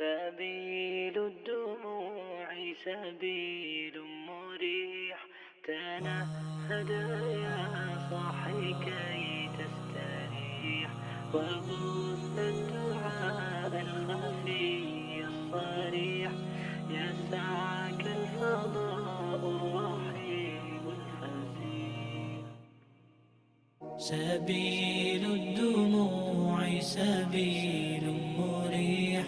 سبيل الدموع سبيل مريح تنهد يا صاحي كي تستريح وبث الدعاء الخفي الصريح يسعك الفضاء الرحيم الفسيح. سبيل الدموع سبيل مريح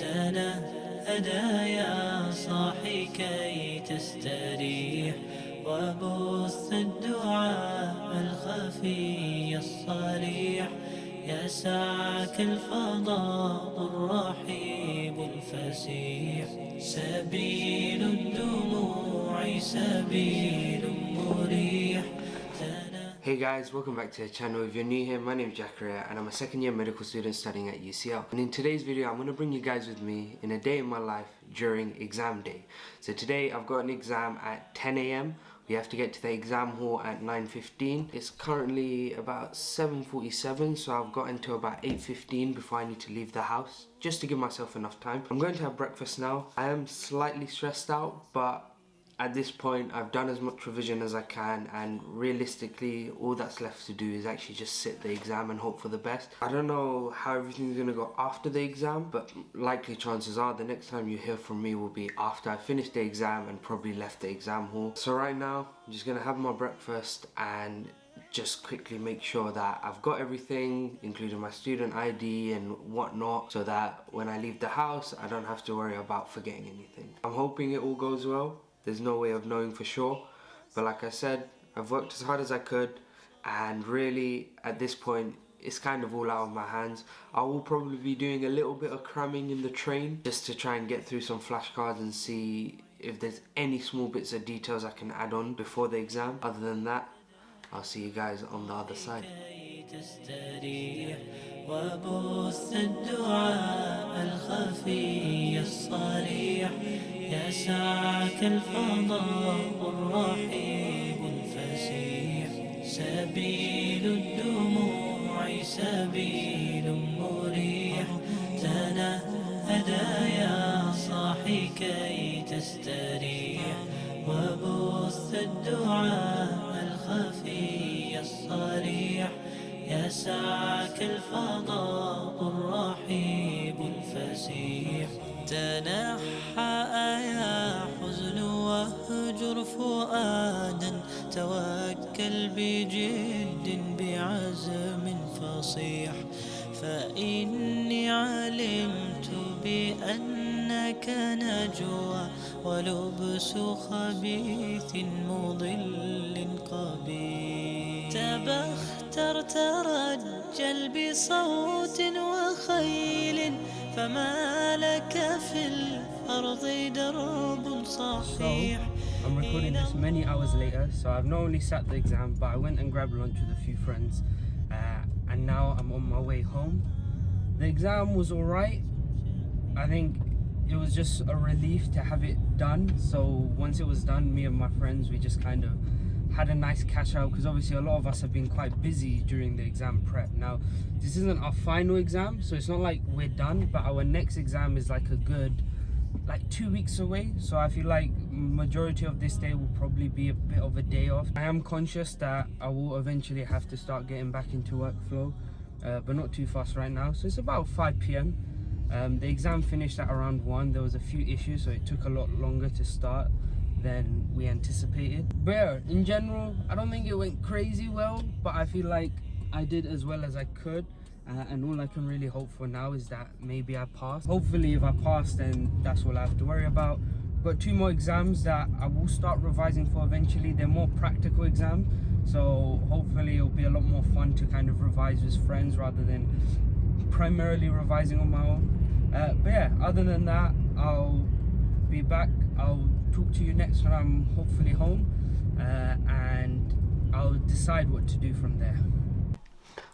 تنهدى يا صاحي كي تستريح وبث الدعاء الخفي الصريح يسعك الفضاء الرحيب الفسيح. سبيل الدموع سبيل مريح. Hey guys, welcome back to the channel. If you're new here, my name is Jakaria and I'm a second year medical student studying at UCL. And in today's video, I'm going to bring you guys with me in a day in my life during exam day. So today I've got an exam at 10 AM. We have to get to the exam hall at 9:15. It's currently about 7:47, so I've got until about 8:15 before I need to leave the house, just to give myself enough time. I'm going to have breakfast now. I am slightly stressed out, but at this point I've done as much revision as I can, and realistically all that's left to do is actually just sit the exam and hope for the best. I don't know how everything's going to go after the exam, but likely chances are the next time you hear from me will be after I finished the exam and probably left the exam hall. So right now I'm just going to have my breakfast and just quickly make sure that I've got everything, including my student ID and whatnot, so that when I leave the house I don't have to worry about forgetting anything. I'm hoping it all goes well. There's no way of knowing for sure, but like I said, I've worked as hard as I could, and really at this point it's kind of all out of my hands. I will probably be doing a little bit of cramming in the train just to try and get through some flashcards and see if there's any small bits of details I can add on before the exam. Other than that, I'll see you guys on the other side. وبث الدعاء الخفي الصريح يسعك الفضاء الرحيب الفسيح. سبيل الدموع سبيل مريح تنهدى يا صاحي كي تستريح وبث الدعاء الخفي الصريح يسعك الفضاء الرحيب الفسيح. تنحى يا حزن واهجر فؤادا توكل بجد بعزم فصيح فإني علمت بأنك نجوى ولبس خبيث مضل قبيح. تبختر ترجل بصوت وخيل فما لك في الأرض درب صحيح. So, I'm recording this many hours later, so I've not only sat the exam, but I went and grabbed lunch with a few friends, and now I'm on my way home. The exam was alright. I think it was just a relief to have it done. So once it was done, me and my friends, we just kind of had a nice catch up, because obviously a lot of us have been quite busy during the exam prep. Now this isn't our final exam, so it's not like we're done, but our next exam is like a good 2 weeks away, so I feel like majority of this day will probably be a bit of a day off. I am conscious that I will eventually have to start getting back into workflow, but not too fast right now. So it's about 5 PM. The exam finished at around 1. There was a few issues, so it took a lot longer to start than we anticipated. But yeah, in general, I don't think it went crazy well, but I feel like I did as well as I could. And all I can really hope for now is that maybe I passed. Hopefully if I pass, then that's all I have to worry about. Got 2 more exams that I will start revising for eventually. They're more practical exams, so hopefully it'll be a lot more fun to kind of revise with friends rather than primarily revising on my own. But yeah, other than that, I'll be back. I'll talk to you next when I'm hopefully home, and I'll decide what to do from there.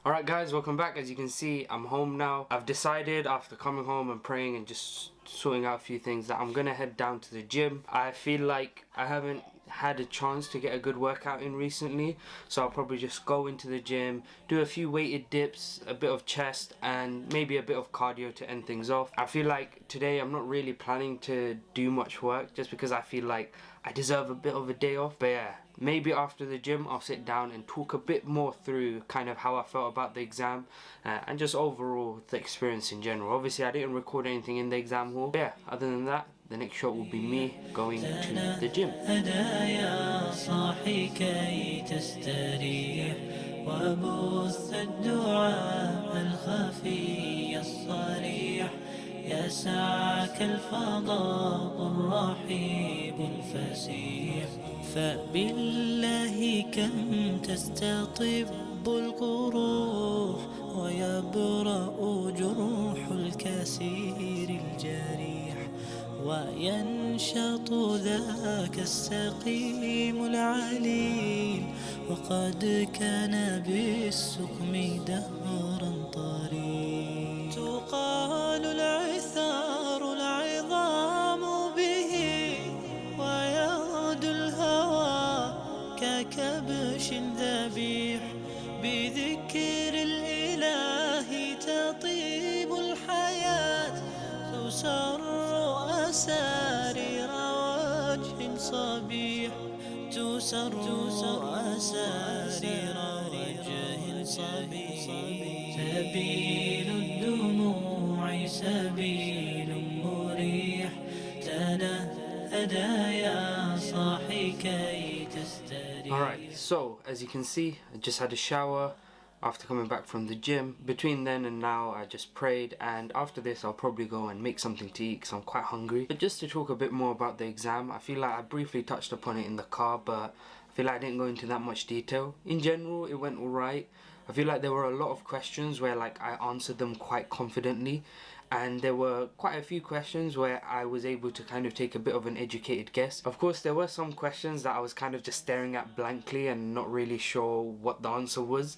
Alright guys, welcome back. As you can see, I'm home now. I've decided after coming home and praying and just sorting out a few things that I'm gonna head down to the gym. I feel like I haven't had a chance to get a good workout in recently, so I'll probably just go into the gym, do a few weighted dips, a bit of chest, and maybe a bit of cardio to end things off. I feel like today I'm not really planning to do much work just because I feel like I deserve a bit of a day off. But yeah, maybe after the gym I'll sit down and talk a bit more through kind of how I felt about the exam and just overall the experience in general. Obviously I didn't record anything in the exam hall, but yeah, other than that, the next shot will be me going to the gym. هدايا صاحي كي تستريح وبث الدعاء الخفي الصريح يسعك الفضاء الرحيب الفسيح فبالله كم تستطب القروح ويبرأ جروح الكسير الجريح وينشط ذاك السقيم العليل وقد كان بالسقم دهرا طريق تقال العثار العظام به ويغدو الهوى ككبش ذبيح بذكر الإله تطيب الحياة تسر أسارير وجه صبيح تسر أسارير وجه صبيح سبيل الدموع سبيل مريح تنهدى يا صاحي كي تستريح. Alright, so as you can see, I just had a shower after coming back from the gym. Between then and now I just prayed, and after this I'll probably go and make something to eat because I'm quite hungry. But just to talk a bit more about the exam, I feel like I briefly touched upon it in the car, but I feel like I didn't go into that much detail. In general it went alright. I feel like there were a lot of questions where like I answered them quite confidently, and there were quite a few questions where I was able to kind of take a bit of an educated guess. Of course there were some questions that I was kind of just staring at blankly and not really sure what the answer was,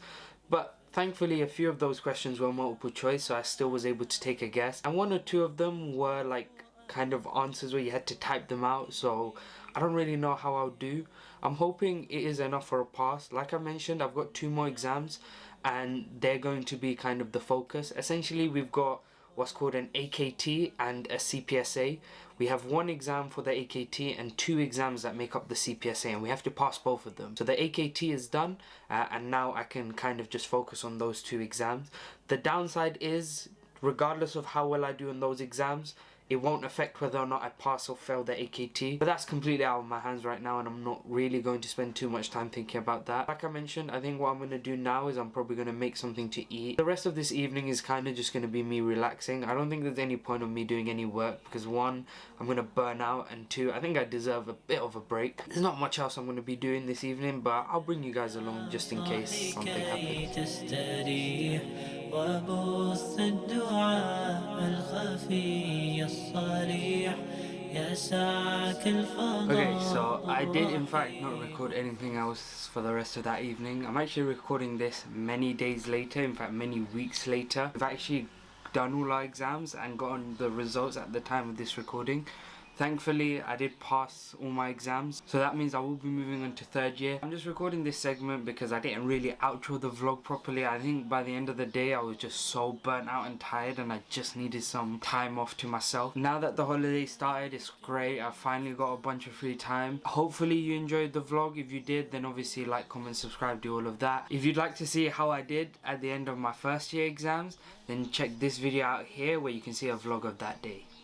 but thankfully a few of those questions were multiple choice, so I still was able to take a guess, and one or two of them were like kind of answers where you had to type them out, so I don't really know how I'll do. I'm hoping it is enough for a pass. Like I mentioned, I've got 2 more exams and they're going to be kind of the focus. Essentially we've got what's called an AKT and a CPSA. We have 1 exam for the AKT and 2 exams that make up the CPSA, and we have to pass both of them. So the AKT is done and now I can kind of just focus on those 2 exams. The downside is, regardless of how well I do in those exams, it won't affect whether or not I pass or fail the AKT. But that's completely out of my hands right now, and I'm not really going to spend too much time thinking about that. Like I mentioned, I think what I'm going to do now is I'm probably going to make something to eat. The rest of this evening is kind of just going to be me relaxing. I don't think there's any point of me doing any work because 1, I'm going to burn out, and 2, I think I deserve a bit of a break. There's not much else I'm going to be doing this evening, but I'll bring you guys along just in case something happens. وبث الدعاء الخفي الصريح يسعك الفضاء. Okay, so I did in fact not record anything else for the rest of that evening. I'm actually recording this many days later, in fact many weeks later. I've actually done all our exams and gotten the results at the time of this recording. Thankfully, I did pass all my exams, so that means I will be moving on to 3rd year. I'm just recording this segment because I didn't really outro the vlog properly. I think by the end of the day, I was just so burnt out and tired, and I just needed some time off to myself. Now that the holiday started, it's great. I finally got a bunch of free time. Hopefully you enjoyed the vlog. If you did, then obviously like, comment, subscribe, do all of that. If you'd like to see how I did at the end of my 1st year exams, then check this video out here where you can see a vlog of that day.